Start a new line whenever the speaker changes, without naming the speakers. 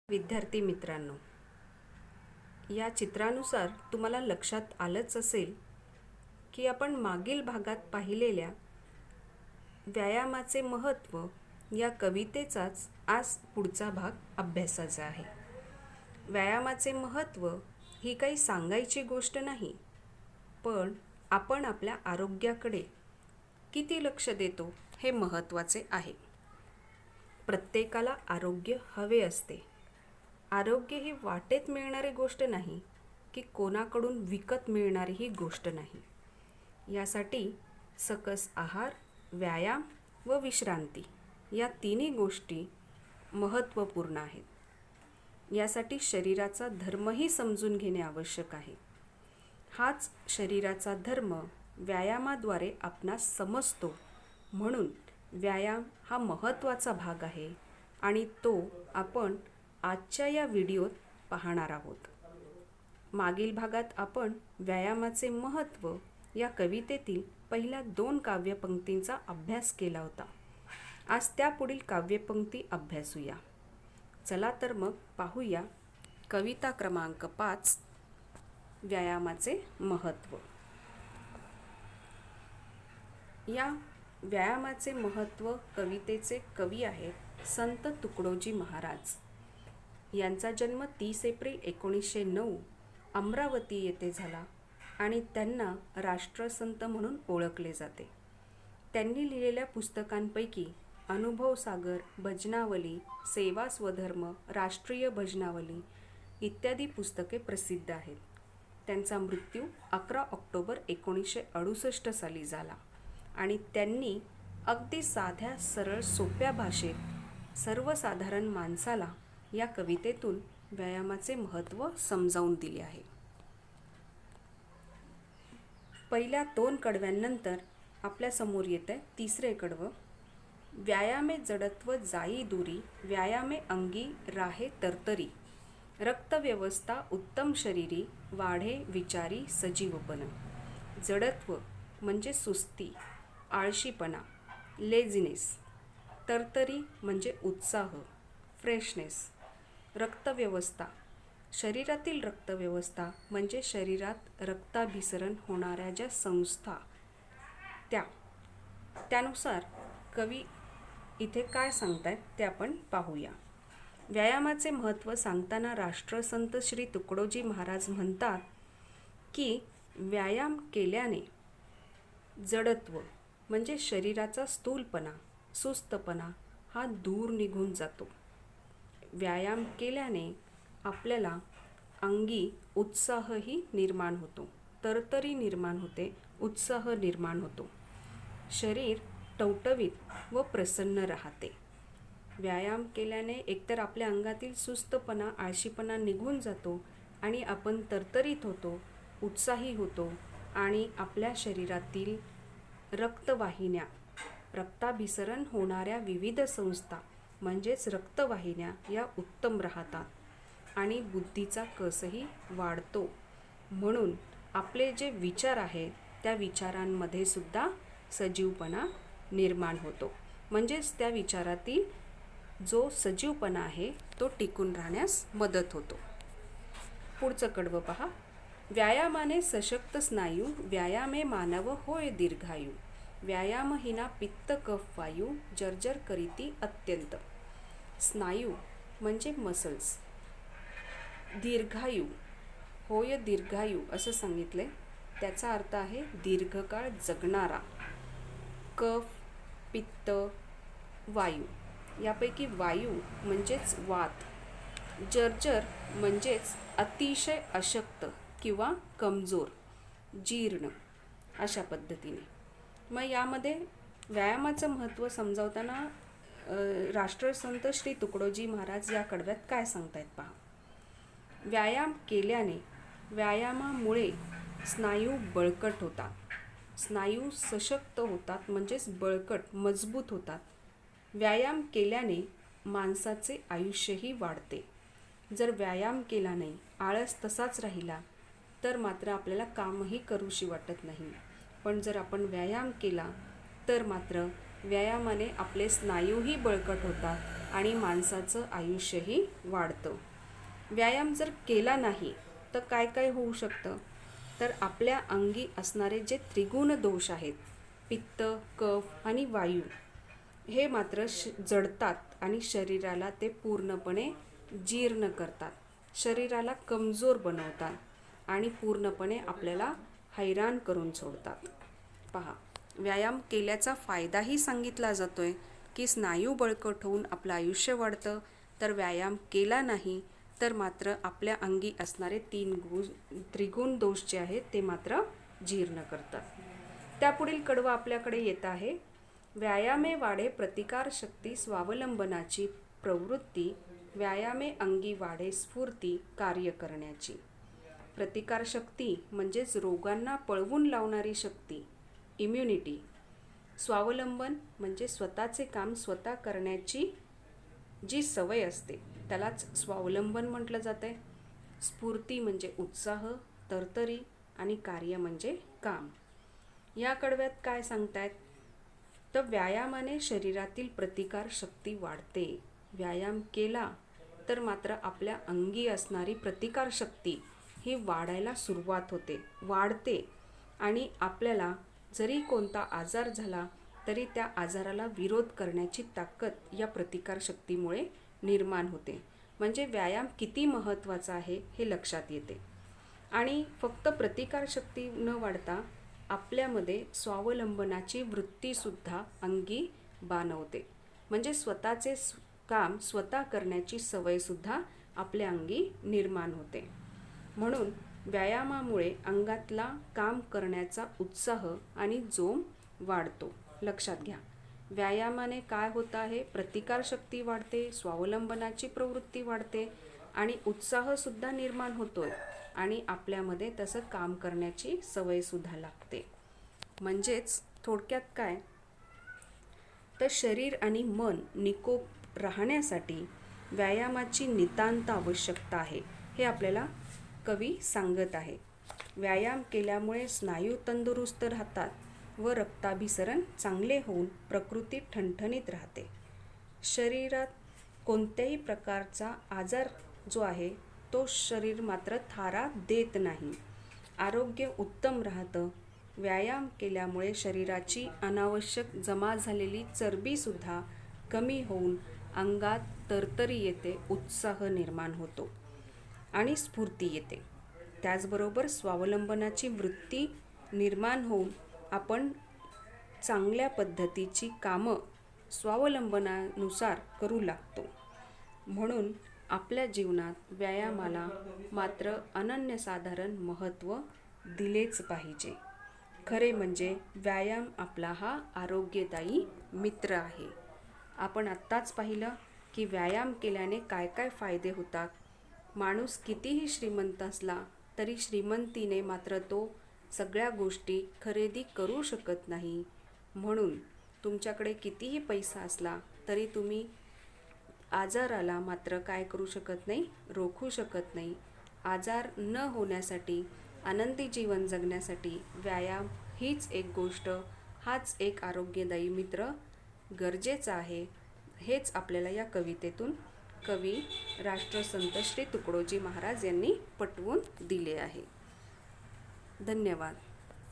विद्यार्थी मित्रांनो, या चित्रानुसार तुम्हाला लक्षात आलंच असेल की आपण मागील भागात पाहिलेल्या व्यायामाचे महत्त्व या कवितेचाच आज पुढचा भाग अभ्यासाचा आहे. व्यायामाचे महत्त्व ही काही सांगायची गोष्ट नाही, पण आपण आपल्या आरोग्याकडे किती लक्ष देतो हे महत्त्वाचे आहे. प्रत्येकाला आरोग्य हवे असते. आरोग्य ही वाटेत मिळणारी गोष्ट नाही की कोणाकडून विकत मिळणारी ही गोष्ट नाही. यासाठी सकस आहार, व्यायाम व विश्रांती या तिन्ही गोष्टी महत्त्वपूर्ण आहेत. यासाठी शरीराचा धर्मही समजून घेणे आवश्यक आहे. हाच शरीराचा धर्म व्यायामाद्वारे आपणास समजतो. म्हणून व्यायाम हा महत्त्वाचा भाग आहे आणि तो आपण आजच्या या व्हिडिओत पाहणार आहोत. मागील भागात आपण व्यायामाचे महत्त्व या कवितेतील पहिल्या 2 काव्यपंक्तींचा अभ्यास केला होता. आज त्यापुढील काव्यपंक्ती अभ्यासूया. चला तर मग पाहूया कविता क्रमांक 5, व्यायामाचे महत्त्व. या व्यायामाचे महत्त्व कवितेचे कवी आहेत संत तुकडोजी महाराज. यांचा जन्म 30 एप्रिल 1909 अमरावती येथे झाला आणि त्यांना राष्ट्रसंत म्हणून ओळखले जाते. त्यांनी लिहिलेल्या पुस्तकांपैकी अनुभव सागर, भजनावली, सेवा स्वधर्म, राष्ट्रीय भजनावली इत्यादी पुस्तके प्रसिद्ध आहेत. त्यांचा मृत्यू 11 ऑक्टोबर 1968 साली झाला आणि त्यांनी अगदी साध्या सरळ सोप्या भाषेत सर्वसाधारण माणसाला या कवितेतून व्यायामाचे महत्त्व समजावून दिले आहे. पहिल्या 2 कडव्यांनंतर आपल्या समोर येते 3रे कडवं. व्यायामे जडत्व जाई दूरी, व्यायामे अंगी राहे तरतरी, रक्तव्यवस्था उत्तम शरीरी, वाढे विचारी सजीवपण. जडत्व म्हणजे सुस्ती, आळशीपणा, लेझिनेस. तरतरी म्हणजे उत्साह, फ्रेशनेस. रक्तव्यवस्था, शरीरातील रक्तव्यवस्था म्हणजे शरीरात रक्ताभिसरण होणाऱ्या ज्या संस्था त्यानुसार कवी इथे काय सांगतायत ते आपण पाहूया. व्यायामाचे महत्त्व सांगताना राष्ट्रसंत श्री तुकडोजी महाराज म्हणतात की व्यायाम केल्याने जडत्व म्हणजे शरीराचा स्थूलपणा, सुस्तपणा हा दूर निघून जातो. व्यायाम केल्याने आपल्याला अंगी उत्साहही निर्माण होतो, तरतरी निर्माण होते, उत्साह निर्माण होतो. शरीर टवटवीत व प्रसन्न राहते. व्यायाम केल्याने एकतर आपल्या अंगातील सुस्तपणा, आळशीपणा निघून जातो आणि आपण तरतरीत होतो, उत्साही होतो आणि आपल्या शरीरातील रक्तवाहिन्या, रक्ताभिसरण होणाऱ्या विविध संस्था म्हणजेच रक्तवाहिन्या या उत्तम राहतात आणि बुद्धीचा कसही वाढतो. म्हणून आपले जे विचार आहेत त्या विचारांमध्ये सुद्धा सजीवपणा निर्माण होतो. म्हणजेच त्या विचारातील जो सजीवपणा आहे तो टिकून राहण्यास मदत होतो. पुढचं कडवं पहा. व्यायामाने सशक्त स्नायू, व्यायामे मानव होय दीर्घायू, व्यायामहीना पित्त कफ वायू, जर्जर करीती अत्यंत. स्नायू म्हणजे मसल्स. दीर्घायू, होय दीर्घायू असं सांगितले. त्याचा अर्थ आहे दीर्घकाळ जगणारा. कफ, पित्त, वायू यापैकी वायू म्हणजेच वात. जर्जर म्हणजेच अतिशय अशक्त किंवा कमजोर, जीर्ण अशा पद्धतीने. मग यामध्ये व्यायामाचं महत्त्व समजावताना राष्ट्रसंत श्री तुकडोजी महाराज या कडव्यात काय सांगतायत पहा. व्यायाम केल्याने, व्यायामामुळे स्नायू बळकट होतात, स्नायू सशक्त होतात म्हणजेच बळकट मजबूत होतात. व्यायाम केल्याने माणसाचे आयुष्यही वाढते. जर व्यायाम केला नाही, आळस तसाच राहिला तर मात्र आपल्याला कामही करूशी वाटत नाही. पण जर आपण व्यायाम केला तर मात्र व्यायामाने आपले स्नायूही बळकट होतात आणि माणसाचं आयुष्यही वाढतं. व्यायाम जर केला नाही तर काय काय होऊ शकतं, तर आपल्या अंगी असणारे जे त्रिगुण दोष आहेत, पित्त, कफ आणि वायू, हे मात्र जडतात आणि शरीराला ते पूर्णपणे जीर्ण करतात, शरीराला कमजोर बनवतात आणि पूर्णपणे आपल्याला हैराण करून सोडतात. पहा, व्यायाम केल्याचा फायदाही सांगितला जातोय की स्नायू बळकट होऊन आपलं आयुष्य वाढतं. तर व्यायाम केला नाही तर मात्र आपल्या अंगी असणारे त्रिगुण दोष जे आहेत ते मात्र जीर्ण करतात. त्यापुढील कडवं आपल्याकडे येत आहे. व्यायामे वाढे प्रतिकारशक्ती स्वावलंबनाची प्रवृत्ती, व्यायामे अंगी वाढे स्फूर्ती कार्य करण्याची. प्रतिकारशक्ती म्हणजेच रोगांना पळवून लावणारी शक्ती, इम्युनिटी. स्वावलंबन म्हणजे स्वतःचे काम स्वतः करण्याची जी सवय असते त्यालाच स्वावलंबन म्हटलं जातं. स्फूर्ती म्हणजे उत्साह, तरतरी आणि कार्य म्हणजे काम. या कडव्यात काय सांगतायत, तर व्यायामाने शरीरातील प्रतिकार शक्ती वाढते. व्यायाम केला तर मात्र आपल्या अंगी असणारी प्रतिकार शक्ती ही वाढायला सुरुवात होते, वाढते आणि आपल्याला जरी कोणता आजार झाला तरी त्या आजाराला विरोध करण्याची ताकद या प्रतिकारशक्तीमुळे निर्माण होते. म्हणजे व्यायाम किती महत्त्वाचा आहे हे लक्षात येते. आणि फक्त प्रतिकारशक्ती न वाढता आपल्यामध्ये स्वावलंबनाची वृत्तीसुद्धा अंगी बाणवते. म्हणजे स्वतःचे काम स्वतः करण्याची सवयसुद्धा आपल्या अंगी निर्माण होते. म्हणून व्यायामामुळे अंगातला काम करण्याचा उत्साह आणि जोम वाढतो. लक्षात घ्या, व्यायामाने काय होत आहे, प्रतिकारशक्ती वाढते, स्वावलंबनाची प्रवृत्ती वाढते आणि उत्साहसुद्धा निर्माण होतोय आणि आपल्यामध्ये तसं काम करण्याची सवयसुद्धा लागते. म्हणजेच थोडक्यात काय, तर शरीर आणि मन निकोप राहण्यासाठी व्यायामाची नितांत आवश्यकता आहे, हे आपल्याला कवी सांगत आहे. व्यायाम केल्यामुळे स्नायू तंदुरुस्त राहतात व रक्ताभिसरण चांगले होऊन प्रकृती ठणठणीत राहते. शरीरात कोणत्याही प्रकारचा आजार जो आहे तो शरीर मात्र थारा देत नाही. आरोग्य उत्तम राहतं. व्यायाम केल्यामुळे शरीराची अनावश्यक जमा झालेली चरबीसुद्धा कमी होऊन अंगात तरतरी येते, उत्साह निर्माण होतो आणि स्फूर्ती येते. त्याचबरोबर स्वावलंबनाची वृत्ती निर्माण होऊन आपण चांगल्या पद्धतीची कामं स्वावलंबनानुसार करू लागतो. म्हणून आपल्या जीवनात व्यायामाला मात्र अनन्यसाधारण महत्त्व दिलेच पाहिजे. खरे म्हणजे व्यायाम आपला हा आरोग्यदायी मित्र आहे. आपण आत्ताच पाहिलं की व्यायाम केल्याने काय काय फायदे होतात. माणूस कितीही श्रीमंत असला तरी श्रीमंतीने मात्र तो सगळ्या गोष्टी खरेदी करू शकत नाही. म्हणून तुमच्याकडे कितीही पैसा असला तरी तुम्ही आजाराला मात्र काय करू शकत नाही, रोखू शकत नाही. आजार न होण्यासाठी, आनंदी जीवन जगण्यासाठी व्यायाम हीच एक गोष्ट, हाच एक आरोग्यदायी मित्र गरजेचा आहे. हेच आपल्याला या कवितेतून कवी राष्ट्रसंत श्री तुकडोजी महाराज यांनी पटवून दिले आहे. धन्यवाद.